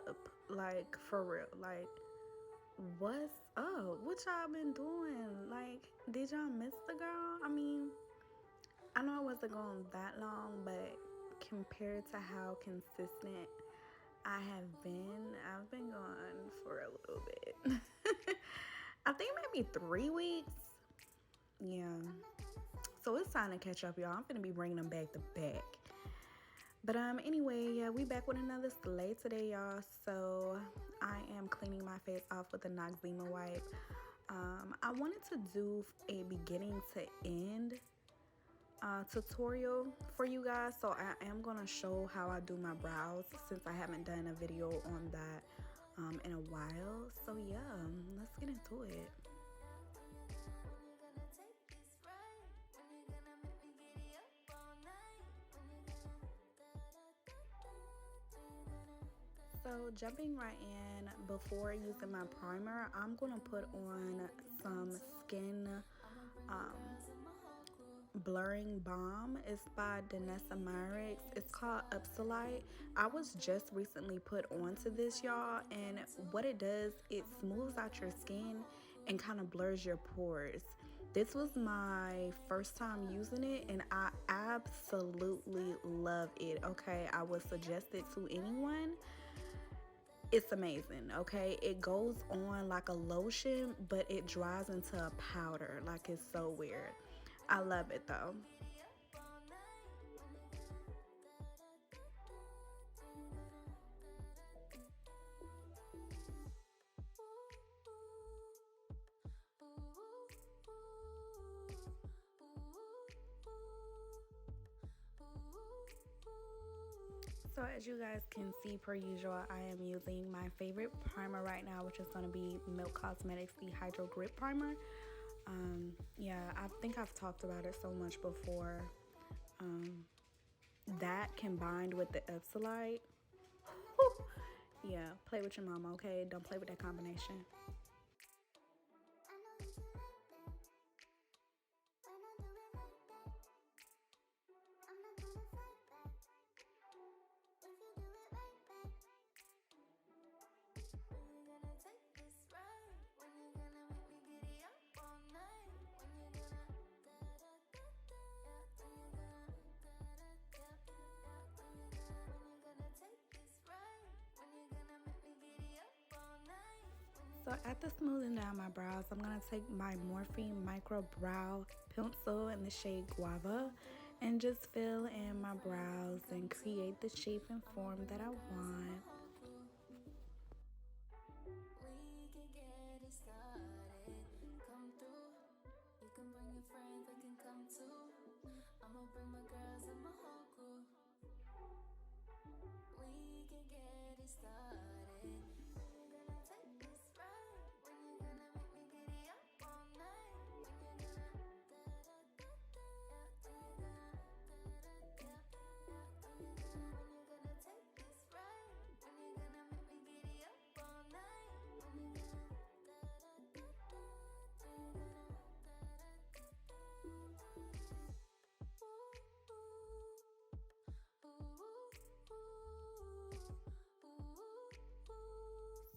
up? Like, for real. Like, what's up? What y'all been doing? Like, did y'all miss the girl? I mean, I know I wasn't going that long, but compared to how consistent I've been gone for a little bit. I think maybe 3 weeks. Yeah. So it's time to catch up, y'all. I'm gonna be bringing them back to back. But anyway, yeah, we back with another slay today, y'all. So I am cleaning my face off with a Noxzema wipe. I wanted to do a beginning to end tutorial for you guys, so I am gonna show how I do my brows since I haven't done a video on that in a while. So yeah, let's get into it. So jumping right in, before using my primer, I'm gonna put on some skin blurring balm. It's by Danessa Myricks. It's called Upsolite. I was just recently put onto this, y'all, and what it does, it smooths out your skin and kind of blurs your pores. This was my first time using it and I absolutely love it. Okay, I would suggest it to anyone. It's amazing. Okay, it goes on like a lotion, but it dries into a powder. Like, it's so weird. I love it though. So as you guys can see, per usual, I am using my favorite primer right now, which is going to be Milk Cosmetics the Hydro Grip Primer. Yeah, I think I've talked about it so much before. That combined with the Epsilite. Yeah, play with your mama, okay? Don't play with that combination. So after smoothing down my brows, I'm going to take my Morphe Micro Brow Pencil in the shade Guava and just fill in my brows and create the shape and form that I want.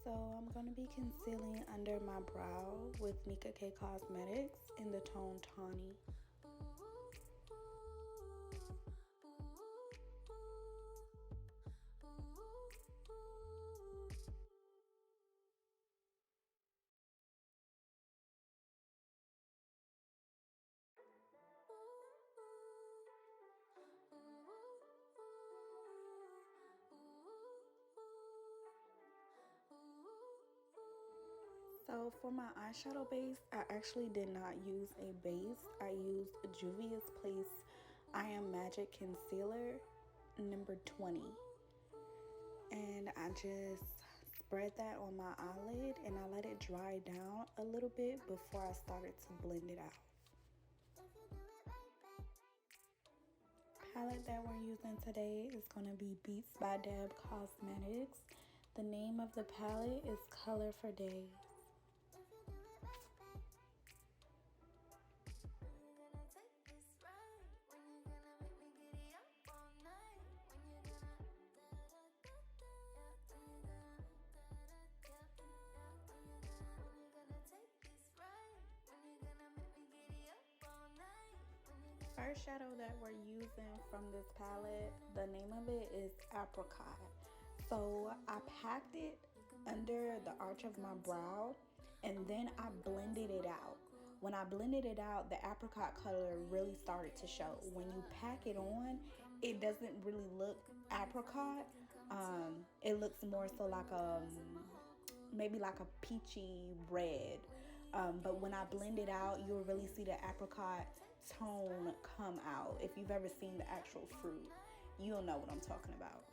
So I'm going to be concealing under my brow with Nika K Cosmetics in the tone Tawny. So for my eyeshadow base, I actually did not use a base. I used Juvia's Place I Am Magic Concealer number 20. And I just spread that on my eyelid and I let it dry down a little bit before I started to blend it out. Palette that we're using today is going to be Beats by Deb Cosmetics. The name of the palette is Color for Days. eyeshadow that we're using from this palette, the name of it is Apricot. So I packed it under the arch of my brow and then I blended it out. When I blended it out, the apricot color really started to show. When you pack it on, it doesn't really look apricot. It looks more so like maybe like a peachy red. But when I blend it out, you'll really see the apricot tone come out. If you've ever seen the actual fruit, you'll know what I'm talking about.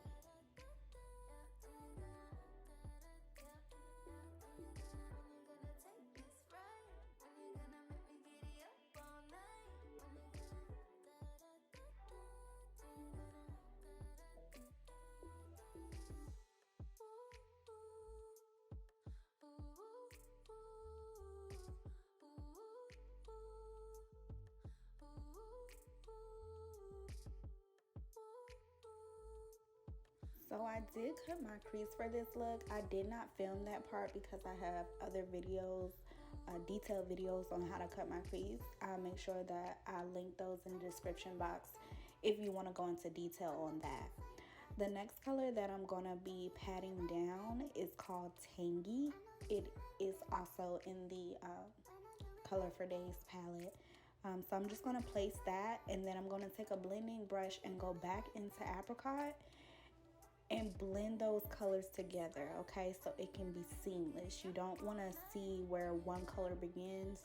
So I did cut my crease for this look. I did not film that part because I have other videos, detailed videos on how to cut my crease. I'll make sure that I link those in the description box if you want to go into detail on that. The next color that I'm going to be patting down is called Tangy. It is also in the Color for Days palette. So I'm just going to place that, and then I'm going to take a blending brush and go back into Apricot and blend those colors together, okay, so it can be seamless. You don't want to see where one color begins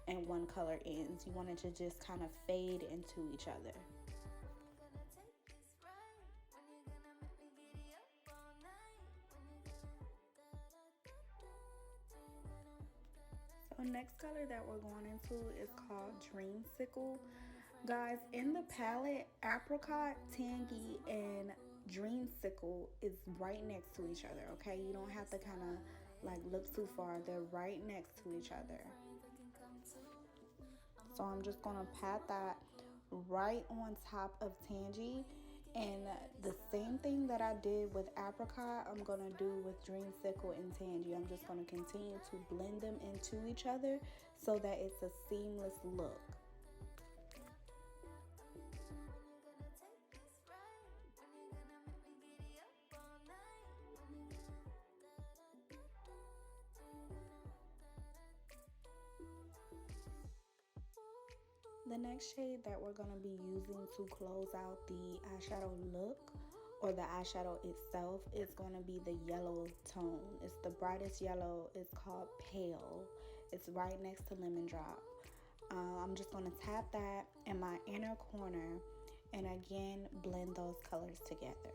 and one color ends. You want it to just kind of fade into each other. So next color that we're going into is called Dreamsicle. Guys, in the palette, Apricot, Tangy, and Dreamsicle is right next to each other, okay? You don't have to kind of like look too far. They're right next to each other. So I'm just going to pat that right on top of Tangy. And the same thing that I did with Apricot, I'm going to do with Dreamsicle and Tangy. I'm just going to continue to blend them into each other so that it's a seamless look. The next shade that we're going to be using to close out the eyeshadow look, or the eyeshadow itself, is going to be the yellow tone. It's the brightest yellow. It's called Pale. It's right next to Lemon Drop. I'm just going to tap that in my inner corner and again blend those colors together.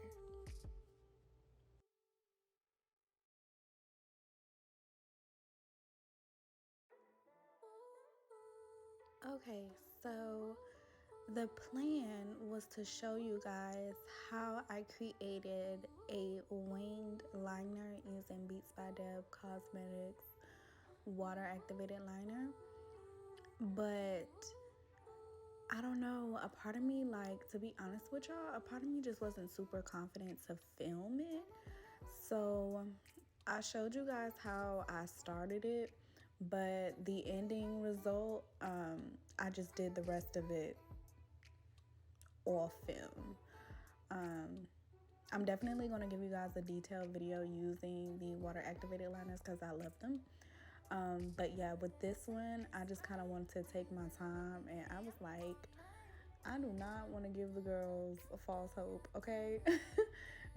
Okay, so the plan was to show you guys how I created a winged liner using Beats by Deb Cosmetics water activated liner. But I don't know, a part of me, like, to be honest with y'all, a part of me just wasn't super confident to film it. So I showed you guys how I started it, but the ending result, I just did the rest of it off film. I'm definitely going to give you guys a detailed video using the water activated liners because I love them. But yeah, with this one, I just kind of wanted to take my time, and I was like, I do not want to give the girls a false hope, okay?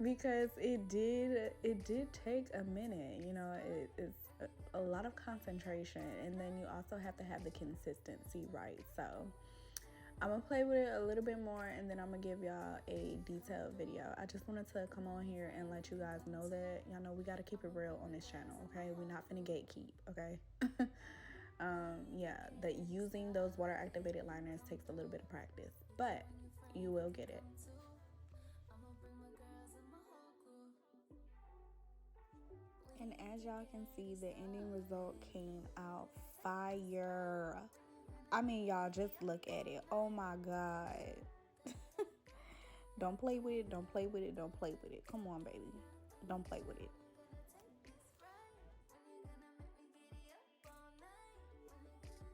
Because it did take a minute, you know. It's a lot of concentration, and then you also have to have the consistency right. So I'm gonna play with it a little bit more, and then I'm gonna give y'all a detailed video. I just wanted to come on here and let you guys know that y'all know we gotta keep it real on this channel, okay? We're not finna gatekeep, okay? Yeah, that using those water activated liners takes a little bit of practice, but you will get it. And as y'all can see, the ending result came out fire. I mean, y'all, just look at it. Oh my God. Don't play with it. Don't play with it. Don't play with it. Come on, baby. Don't play with it.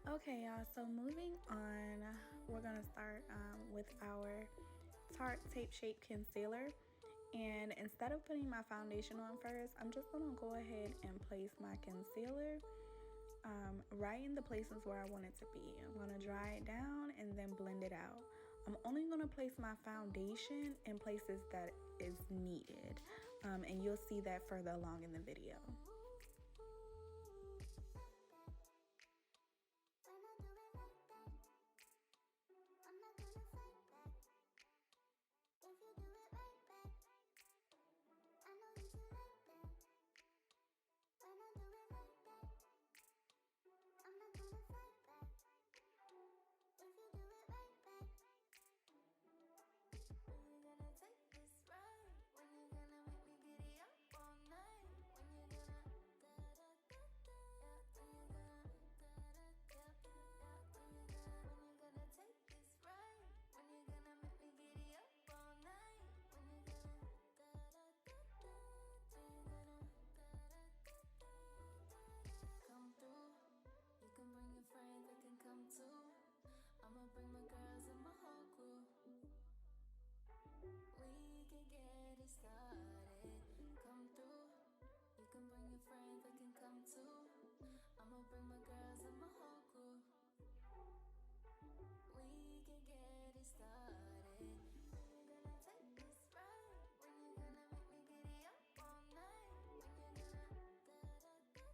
Okay, y'all, so moving on, we're gonna start with our Tarte Tape Shape Concealer. And instead of putting my foundation on first, I'm just gonna go ahead and place my concealer right in the places where I want it to be. I'm gonna dry it down and then blend it out. I'm only gonna place my foundation in places that is needed, and you'll see that further along in the video. I'ma bring my girls and my whole crew. We can get it started. Come through. You can bring your friends, they can come too. I'ma bring my girls and my whole crew. We can get it started. When you gonna take this ride? When you gonna make me giddy up all night? When you gonna da da da da?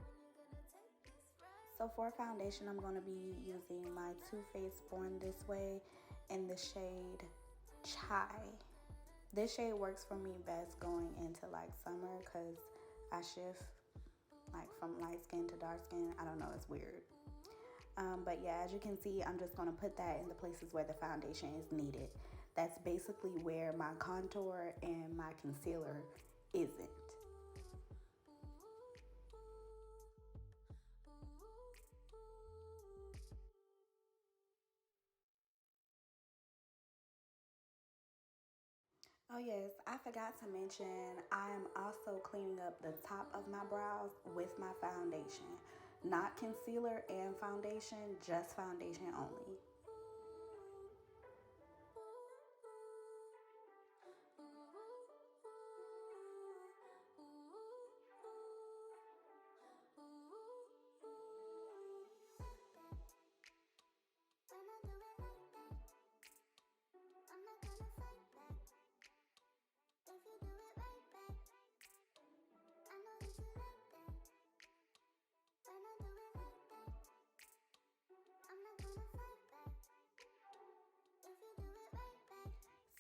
When you gonna take this ride? So for foundation, I'm going to be using my Too Faced Born This Way in the shade Chai. This shade works for me best going into like summer because I shift like from light skin to dark skin. I don't know, it's weird. But yeah, as you can see, I'm just going to put that in the places where the foundation is needed. That's basically where my contour and my concealer isn't. Oh yes, I forgot to mention I am also cleaning up the top of my brows with my foundation. Not concealer and foundation, just foundation only.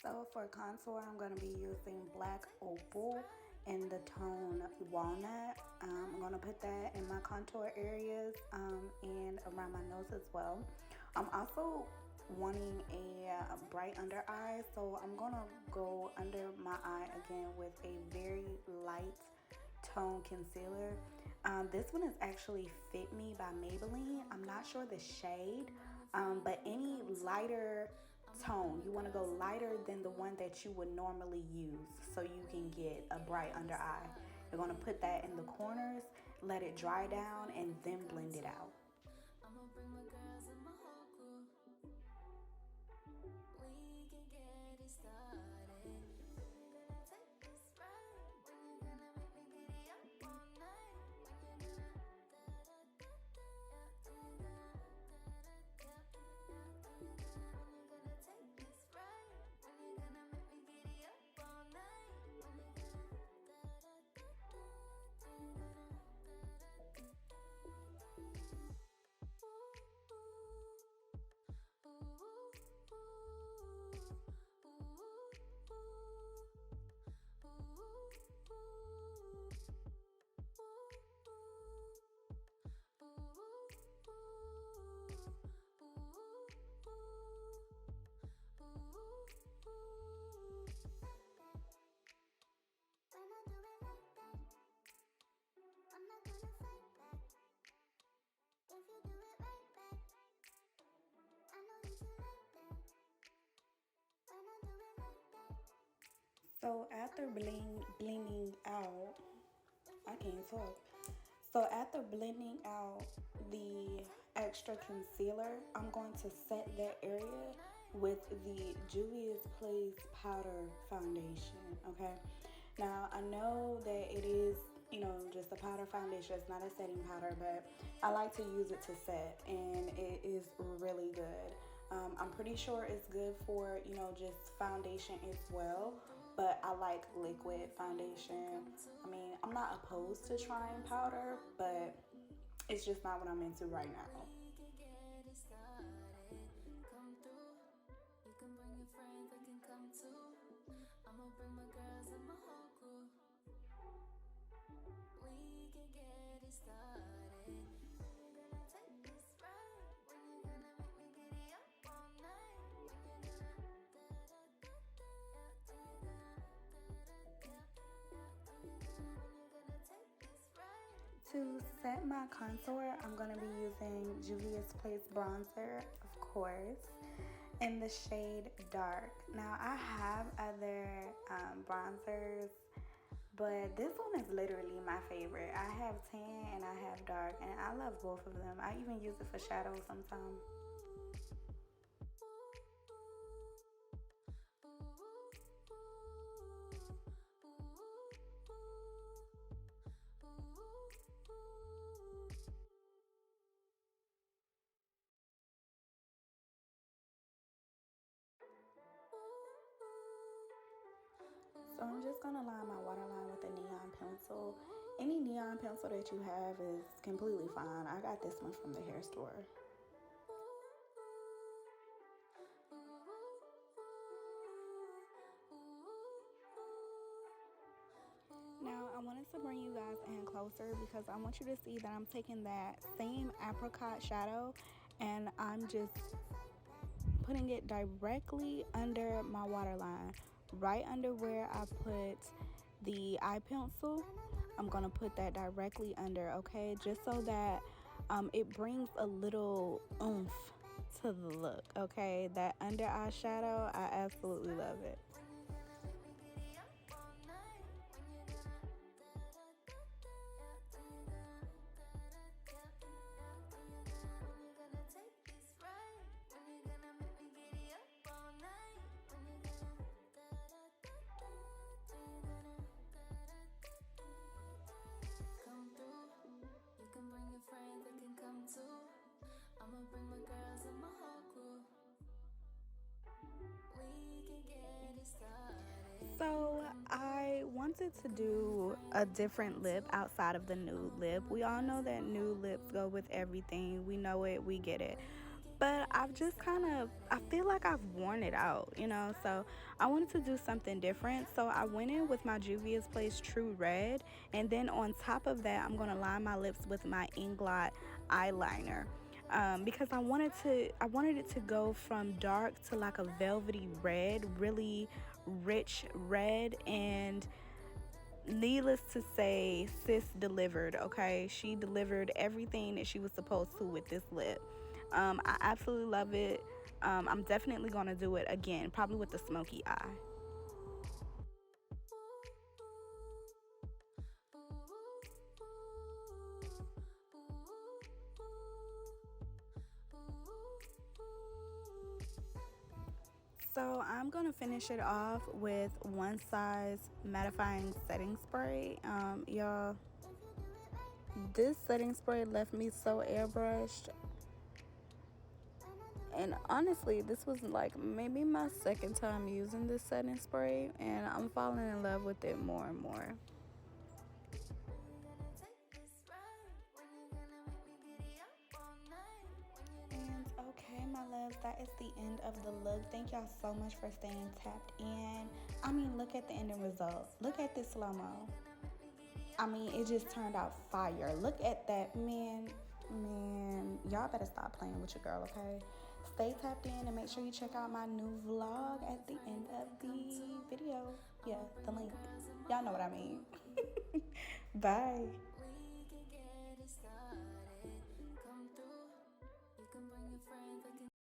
So for contour, I'm going to be using Black Opal in the tone Walnut. I'm going to put that in my contour areas and around my nose as well. I'm also wanting a bright under eye, so I'm going to go under my eye again with a very light tone concealer. This one is actually Fit Me by Maybelline. I'm not sure the shade, but any lighter tone, you want to go lighter than the one that you would normally use so you can get a bright under eye. You're going to put that in the corners, let it dry down, and then blend it out. I'ma bring my girls and my whole crew. We can get it started. When you gonna take this ride? When you gonna make me giddy up all night? When you gonna da da da da? When you gonna da da da? When you gonna take this ride? When you gonna make me giddy up all night? When you gonna da da da da? When you gonna da da da da? Ooh, ooh, ooh, ooh, ooh, ooh, So after blending out, I can't talk. So after blending out the extra concealer, I'm going to set that area with the Juvia's Place powder foundation, okay? Now, I know that it is, just a powder foundation. It's not a setting powder, but I like to use it to set, and it is really good. I'm pretty sure it's good for, just foundation as well, but I like liquid foundation. I mean, I'm not opposed to trying powder, but it's just not what I'm into right now. To set my contour, I'm going to be using Juvia's Place bronzer, of course, in the shade Dark. Now, I have other bronzers, but this one is literally my favorite. I have tan and I have dark, and I love both of them. I even use it for shadows sometimes. So I'm just going to line my waterline with a neon pencil. Any neon pencil that you have is completely fine. I got this one from the hair store. Now I wanted to bring you guys in closer because I want you to see that I'm taking that same apricot shadow and I'm just putting it directly under my waterline, right under where I put the eye pencil. I'm gonna put that directly under, okay, just so that it brings a little oomph to the look, okay? That under eye shadow, I absolutely love it. So I wanted to do a different lip outside of the nude lip. We all know that nude lips go with everything. We know it, we get it. But I've just I feel like I've worn it out, So I wanted to do something different. So I went in with my Juvia's Place True Red. And then on top of that, I'm going to line my lips with my Inglot eyeliner. Because I wanted it to go from dark to like a velvety red, really rich red, and needless to say, sis delivered, okay? She delivered everything that she was supposed to with this lip. I absolutely love it. I'm definitely going to do it again, probably with the smoky eye. So I'm going to finish it off with One Size mattifying setting spray. Y'all, this setting spray left me so airbrushed. And honestly, this was like maybe my second time using this setting spray, and I'm falling in love with it more and more. And okay, my loves, that is the end of the look. Thank y'all so much for staying tapped in. I mean, look at the ending result. Look at this slow-mo. I mean, it just turned out fire. Look at that, man. Y'all better stop playing with your girl, okay? Stay tapped in and make sure you check out my new vlog at the end of the video. Yeah, the link. Y'all know what I mean. Bye.